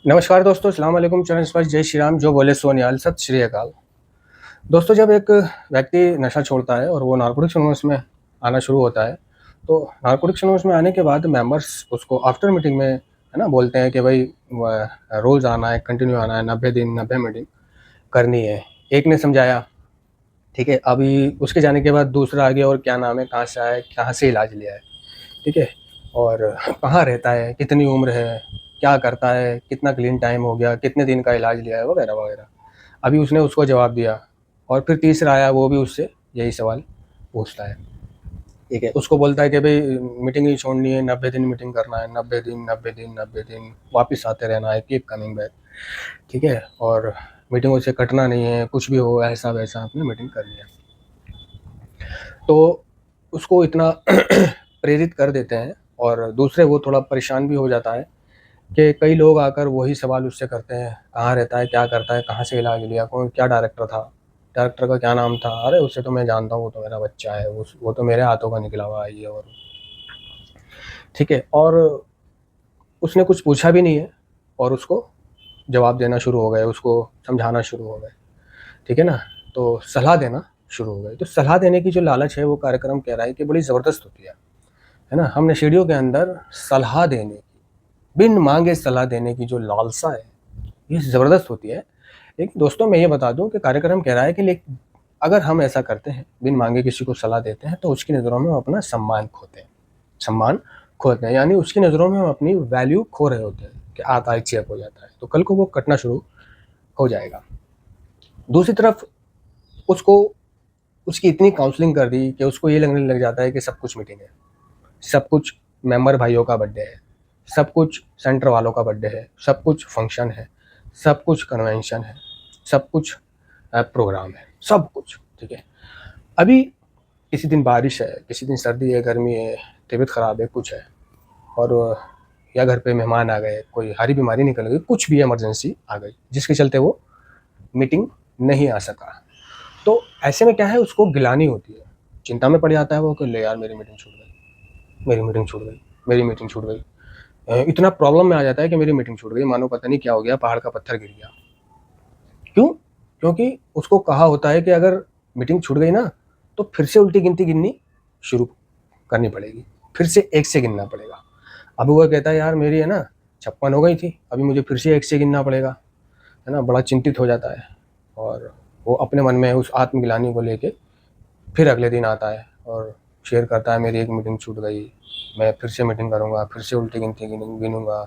नमस्कार दोस्तों, अस्सलाम वालेकुम, चरण स्पर्श, जय श्री राम, जो बोले सो निहाल, सत श्री अकाल। दोस्तों, जब एक व्यक्ति नशा छोड़ता है और वो नारकोटिक्स एनोनिमस में आना शुरू होता है, तो नारकोटिक्स एनोनिमस में आने के बाद मेंबर्स उसको आफ्टर मीटिंग में है ना बोलते हैं कि भाई रोज़ आना है, कंटिन्यू आना है, 90 दिन 90 मीटिंग करनी है। एक ने समझाया, ठीक है, अभी उसके जाने के बाद दूसरा आ गया और क्या नाम है, कहाँ से आया है, कहाँ से इलाज लिया है, ठीक है, और कहाँ रहता है, कितनी उम्र है, क्या करता है, कितना क्लीन टाइम हो गया, कितने दिन का इलाज लिया है, वगैरह वगैरह। अभी उसने उसको जवाब दिया और फिर तीसरा आया, वो भी उससे यही सवाल पूछता है, ठीक है। उसको बोलता है कि भाई मीटिंग ही छोड़नी है, 90 दिन मीटिंग करना है, 90 दिन 90 दिन 90 दिन वापस आते रहना है, कीप कमिंग बैक, ठीक है, और मीटिंगों से कटना नहीं है, कुछ भी हो ऐसा वैसा आपने मीटिंग करनी है। तो उसको इतना प्रेरित कर देते हैं और दूसरे वो थोड़ा परेशान भी हो जाता है कि कई लोग आकर वही सवाल उससे करते हैं, कहाँ रहता है, क्या करता है, कहाँ से इलाज लिया, कौन क्या डायरेक्टर था, डायरेक्टर का क्या नाम था, अरे उससे तो मैं जानता हूँ, वो तो मेरा बच्चा है, वो तो मेरे हाथों का निकला हुआ है ये, और ठीक है, और उसने कुछ पूछा भी नहीं है और उसको जवाब देना शुरू हो गए, उसको समझाना शुरू हो गए, ठीक है ना। तो सलाह देना शुरू हो गए। तो सलाह देने की जो लालच है, वो कार्यक्रम कह रहा है कि बड़ी ज़बरदस्त होती है ना। हम नशेड़ियों के अंदर सलाह देने की, बिन मांगे सलाह देने की जो लालसा है, ये ज़बरदस्त होती है। लेकिन दोस्तों, मैं ये बता दूं कि कार्यक्रम कह रहा है कि अगर हम ऐसा करते हैं, बिन मांगे किसी को सलाह देते हैं, तो उसकी नज़रों में हम अपना सम्मान खोते हैं, सम्मान खोते हैं, यानी उसकी नज़रों में हम अपनी वैल्यू खो रहे होते हैं कि आता है चेक हो जाता है, तो कल को वो कटना शुरू हो जाएगा। दूसरी तरफ उसको उसकी इतनी काउंसलिंग कर दी कि उसको ये लगने लग जाता है कि सब कुछ मीटिंग है, सब कुछ मेंबर भाइयों का बर्थडे है, सब कुछ सेंटर वालों का बर्थडे है, सब कुछ फंक्शन है, सब कुछ कन्वेंशन है, सब कुछ प्रोग्राम है, सब कुछ, ठीक है। अभी किसी दिन बारिश है, किसी दिन सर्दी है, गर्मी है, तबीयत ख़राब है, कुछ है, और या घर पे मेहमान आ गए, कोई हारी बीमारी निकल गई, कुछ भी इमरजेंसी आ गई जिसके चलते वो मीटिंग नहीं आ सका, तो ऐसे में क्या है, उसको गिलानी होती है, चिंता में पड़ जाता है वो कि ले यार, मेरी मीटिंग छूट गई, मेरी मीटिंग छूट गई, मेरी मीटिंग छूट गई। इतना प्रॉब्लम में आ जाता है कि मेरी मीटिंग छूट गई, मानो पता नहीं क्या हो गया, पहाड़ का पत्थर गिर गया। क्यों? क्योंकि उसको कहा होता है कि अगर मीटिंग छूट गई ना, तो फिर से उल्टी गिनती गिननी शुरू करनी पड़ेगी, फिर से एक से गिनना पड़ेगा। अब वो कहता है यार, मेरी है ना 56 हो गई थी, अभी मुझे फिर से एक से गिनना पड़ेगा, है ना। बड़ा चिंतित हो जाता है और वो अपने मन में उस आत्मग्लानि को लेके फिर अगले दिन आता है और शेयर करता है, मेरी एक मीटिंग छूट गई, मैं फिर से मीटिंग करूँगा, फिर से उल्टी गिनती गिनूंगा।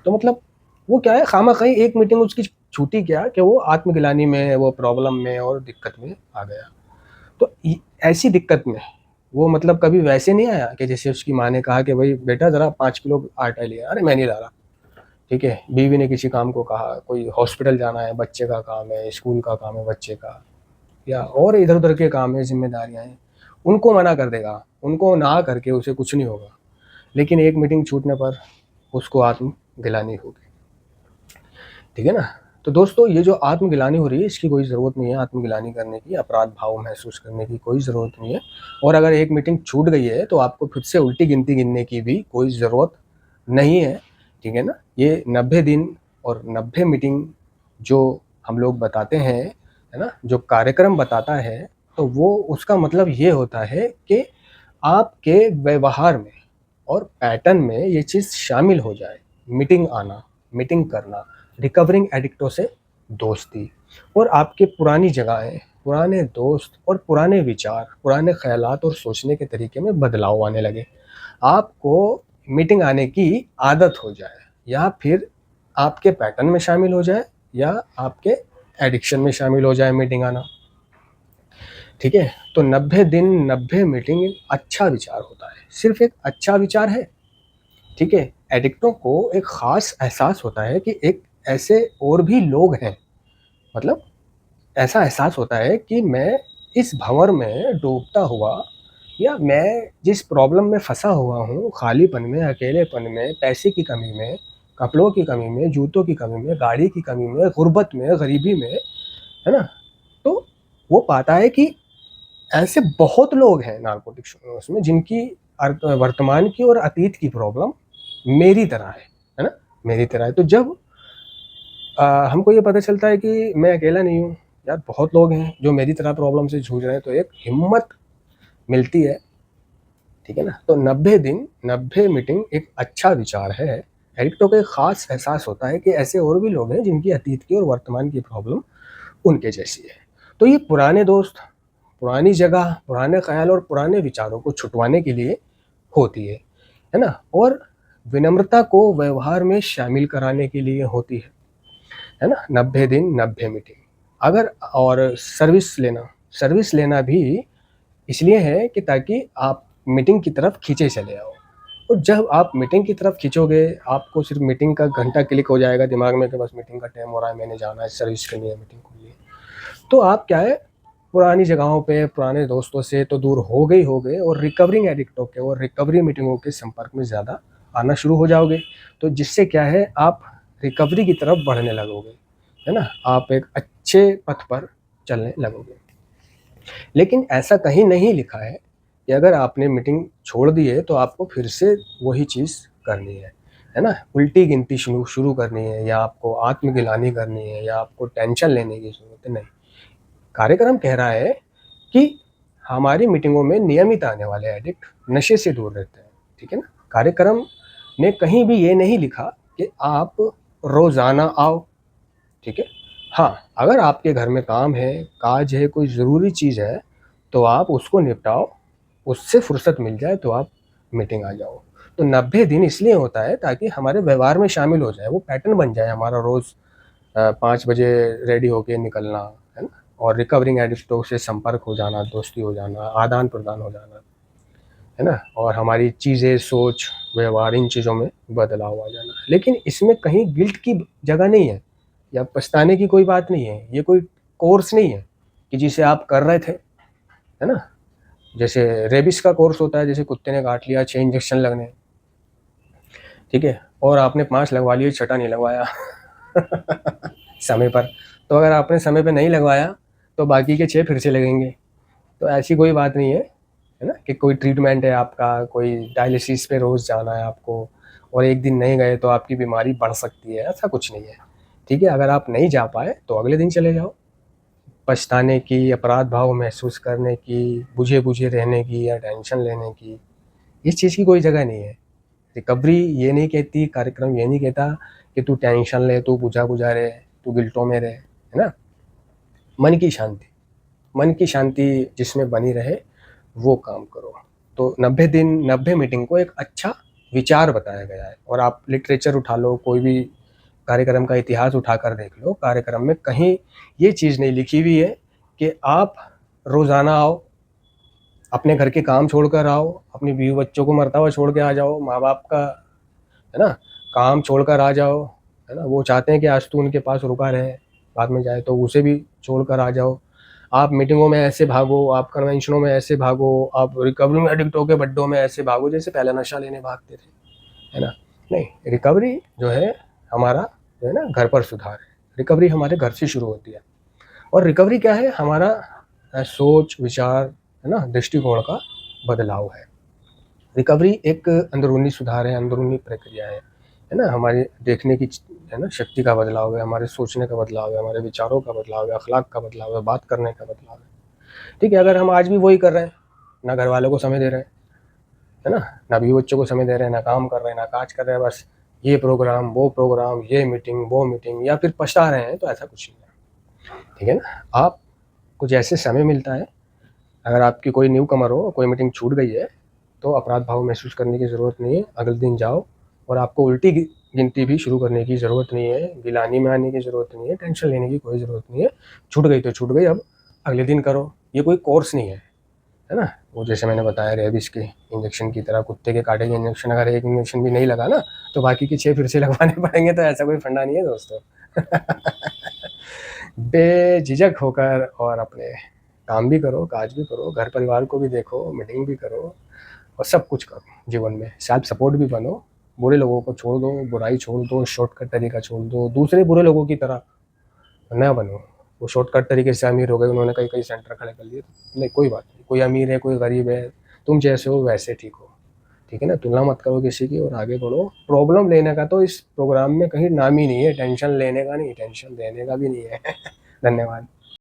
तो मतलब वो क्या है, खामा-खी एक मीटिंग उसकी छूटी क्या कि वो आत्मग्लानि में, वो प्रॉब्लम में और दिक्कत में आ गया। तो ऐसी दिक्कत में वो मतलब कभी वैसे नहीं आया कि जैसे उसकी माँ ने कहा कि भाई बेटा ज़रा 5 किलो आटा लिया, अरे मैं नहीं ला रहा, ठीक है। बीवी ने किसी काम को कहा, कोई हॉस्पिटल जाना है, बच्चे का काम है, स्कूल का काम है बच्चे का, या और इधर उधर के काम है, जिम्मेदारियां हैं, उनको मना कर देगा, उनको ना करके उसे कुछ नहीं होगा। लेकिन एक मीटिंग छूटने पर उसको आत्मग्लानि होगी, ठीक है ना। तो दोस्तों, ये जो आत्मग्लानि हो रही है, इसकी कोई ज़रूरत नहीं है, आत्मग्लानि करने की, अपराध भाव महसूस करने की कोई ज़रूरत नहीं है। और अगर एक मीटिंग छूट गई है तो आपको फिर से उल्टी गिनती गिनने की भी कोई ज़रूरत नहीं है, ठीक है ना। ये 90 दिन और 90 मीटिंग जो हम लोग बताते हैं, है ना, जो कार्यक्रम बताता है, तो वो उसका मतलब ये होता है कि आपके व्यवहार में और पैटर्न में ये चीज़ शामिल हो जाए, मीटिंग आना, मीटिंग करना, रिकवरिंग एडिक्टों से दोस्ती, और आपके पुरानी जगहें, पुराने दोस्त और पुराने विचार, पुराने ख्यालात और सोचने के तरीके में बदलाव आने लगे, आपको मीटिंग आने की आदत हो जाए, या फिर आपके पैटर्न में शामिल हो जाए, या आपके एडिक्शन में शामिल हो जाए मीटिंग आना, ठीक है। तो 90 दिन 90 मीटिंग एक अच्छा विचार होता है, सिर्फ एक अच्छा विचार है, ठीक है। एडिक्टों को एक ख़ास एहसास होता है कि एक ऐसे और भी लोग हैं, मतलब ऐसा एहसास होता है कि मैं इस भंवर में डूबता हुआ, या मैं जिस प्रॉब्लम में फंसा हुआ हूँ, खालीपन में, अकेलेपन में, पैसे की कमी में, कपड़ों की कमी में, जूतों की कमी में, गाड़ी की कमी में, गुर्बत में, गरीबी में, है ना। तो वो पाता है कि ऐसे बहुत लोग हैं नार्कोटिक्स उसमें, जिनकी वर्तमान की और अतीत की प्रॉब्लम मेरी तरह है ना, मेरी तरह है। तो जब हमको ये पता चलता है कि मैं अकेला नहीं हूँ यार, बहुत लोग हैं जो मेरी तरह प्रॉब्लम से जूझ रहे हैं, तो एक हिम्मत मिलती है, ठीक है ना। तो 90 दिन 90 मीटिंग एक अच्छा विचार है। एडिक्टों को एक खास एहसास होता है कि ऐसे और भी लोग हैं जिनकी अतीत की और वर्तमान की प्रॉब्लम उनके जैसी है। तो ये पुराने दोस्त, पुरानी जगह, पुराने ख्याल और पुराने विचारों को छुटवाने के लिए होती है ना। और विनम्रता को व्यवहार में शामिल कराने के लिए होती है ना। 90 दिन 90 मीटिंग। अगर और सर्विस लेना भी इसलिए है कि ताकि आप मीटिंग की तरफ खींचे चले आओ। और जब आप मीटिंग की तरफ खींचोगे, आपको सिर्फ मीटिंग का घंटा क्लिक हो जाएगा दिमाग में कि बस मीटिंग का टाइम हो रहा है, मैंने जाना है, सर्विस करनी है, मीटिंग को लिए, तो आप क्या है, पुरानी जगहों पे पुराने दोस्तों से तो दूर हो गए और रिकवरिंग एडिक्टों के और रिकवरी मीटिंगों के संपर्क में ज़्यादा आना शुरू हो जाओगे। तो जिससे क्या है, आप रिकवरी की तरफ बढ़ने लगोगे, है ना। आप एक अच्छे पथ पर चलने लगोगे। लेकिन ऐसा कहीं नहीं लिखा है कि अगर आपने मीटिंग छोड़ दी है तो आपको फिर से वही चीज़ करनी है ना। उल्टी गिनती शुरू करनी है, या आपको आत्मगिलानी करनी है, या आपको टेंशन लेने की ज़रूरत है, नहीं। कार्यक्रम कह रहा है कि हमारी मीटिंगों में नियमित आने वाले एडिक्ट नशे से दूर रहते हैं, ठीक है ना। कार्यक्रम ने कहीं भी ये नहीं लिखा कि आप रोज़ाना आओ, ठीक है। हाँ, अगर आपके घर में काम है, काज है, कोई ज़रूरी चीज़ है, तो आप उसको निपटाओ, उससे फुर्सत मिल जाए तो आप मीटिंग आ जाओ। तो 90 दिन इसलिए होता है ताकि हमारे व्यवहार में शामिल हो जाए, वो पैटर्न बन जाए हमारा, रोज़ 5 बजे रेडी होके निकलना, है ना। और रिकवरिंग एडिक्टों से संपर्क हो जाना, दोस्ती हो जाना, आदान प्रदान हो जाना, है ना। और हमारी चीज़ें, सोच, व्यवहार, इन चीज़ों में बदलाव आ जाना। लेकिन इसमें कहीं गिल्ट की जगह नहीं है, या पछताने की कोई बात नहीं है। ये कोई कोर्स नहीं है कि जिसे आप कर रहे थे, है ना। जैसे रेबिस का कोर्स होता है, जैसे कुत्ते ने काट लिया, 6 इंजेक्शन लगने, ठीक है, और आपने 5 लगवा लिए, 6ठा नहीं लगवाया समय पर। तो अगर आपने समय पे नहीं लगवाया तो बाकी के 6 फिर से लगेंगे। तो ऐसी कोई बात नहीं है ना, कि कोई ट्रीटमेंट है आपका, कोई डायलिसिस पे रोज़ जाना है आपको, और एक दिन नहीं गए तो आपकी बीमारी बढ़ सकती है, ऐसा कुछ नहीं है, ठीक है। अगर आप नहीं जा पाए तो अगले दिन चले जाओ। पछताने की, अपराध भाव महसूस करने की, बुझे रहने की, या टेंशन लेने की, इस चीज़ की कोई जगह नहीं है। रिकवरी ये नहीं कहती, कार्यक्रम ये नहीं कहता कि तू टेंशन ले, तू बुझा रहे, तू गिल्टों में रहे, है ना। मन की शांति, मन की शांति जिसमें बनी रहे, वो काम करो। तो 90 दिन 90 मीटिंग को एक अच्छा विचार बताया गया है। और आप लिटरेचर उठा लो, कोई भी कार्यक्रम का इतिहास उठाकर देख लो, कार्यक्रम में कहीं ये चीज़ नहीं लिखी हुई है कि आप रोज़ाना आओ, अपने घर के काम छोड़कर आओ, अपनी बीवी बच्चों को मरता हुआ छोड़ के आ जाओ, माँ बाप का, है ना, काम छोड़कर आ जाओ, है ना। वो चाहते हैं कि आज तू उनके पास रुका रहे, बाद में जाए तो उसे भी छोड़कर आ जाओ। आप मीटिंगों में ऐसे भागो, आप कन्वेंशनों में ऐसे भागो, आप रिकवरी एडिक्टों के बड्डों में ऐसे भागो जैसे पहले नशा लेने भागते थे, है ना। नहीं, रिकवरी जो है हमारा, जो है ना, घर पर सुधार है। रिकवरी हमारे घर से शुरू होती है। और रिकवरी क्या है, हमारा सोच, विचार, है ना, दृष्टिकोण का बदलाव है। रिकवरी एक अंदरूनी सुधार है, अंदरूनी प्रक्रिया है ना। हमारी देखने की, है ना, शक्ति का बदलाव है, हमारे सोचने का बदलाव है, हमारे विचारों का बदलाव है, अखलाक का बदलाव है, बात करने का बदलाव है, ठीक है। अगर हम आज भी वही कर रहे हैं, ना घर वालों को समय दे रहे हैं, है ना, ना बीवी बच्चों को समय दे रहे हैं, ना काम कर रहे हैं, ना काज कर रहे हैं, बस ये प्रोग्राम, वो प्रोग्राम, ये मीटिंग, वो मीटिंग, या फिर पछता रहे हैं, तो ऐसा कुछ नहीं है, ठीक है ना। आपको जैसे समय मिलता है, अगर आपकी कोई न्यू कमर हो, कोई मीटिंग छूट गई है, तो अपराध भाव महसूस करने की ज़रूरत नहीं है। अगले दिन जाओ, और आपको उल्टी गिनती भी शुरू करने की ज़रूरत नहीं है, गिलानी में आने की ज़रूरत नहीं है, टेंशन लेने की कोई ज़रूरत नहीं है। छूट गई तो छूट गई, अब अगले दिन करो। ये कोई कोर्स नहीं है ना। वो जैसे मैंने बताया, रेबीज़ के इंजेक्शन की तरह, कुत्ते के काटे के इंजेक्शन, अगर एक इंजेक्शन भी नहीं लगा ना, तो बाकी के 6 फिर से लगवाने पड़ेंगे। तो ऐसा कोई फंडा नहीं है दोस्तों। बेझिझक होकर और अपने काम भी करो, काज भी करो, घर परिवार को भी देखो, मीटिंग भी करो, और सब कुछ करो जीवन में। सेल्फ सपोर्ट भी बनो, बुरे लोगों को छोड़ दो, बुराई छोड़ दो, शॉर्टकट तरीका छोड़ दो, दूसरे बुरे लोगों की तरह न बनो। वो शॉर्टकट तरीके से अमीर हो गए, उन्होंने कई कई सेंटर खड़े कर लिए, नहीं, कोई बात नहीं। कोई अमीर है, कोई गरीब है, तुम जैसे हो वैसे ठीक हो, ठीक है ना, तुलना मत करो किसी की और आगे बढ़ो। प्रॉब्लम लेने का तो इस प्रोग्राम में कहीं नाम ही नहीं है, टेंशन लेने का नहीं, टेंशन देने का भी नहीं है। धन्यवाद।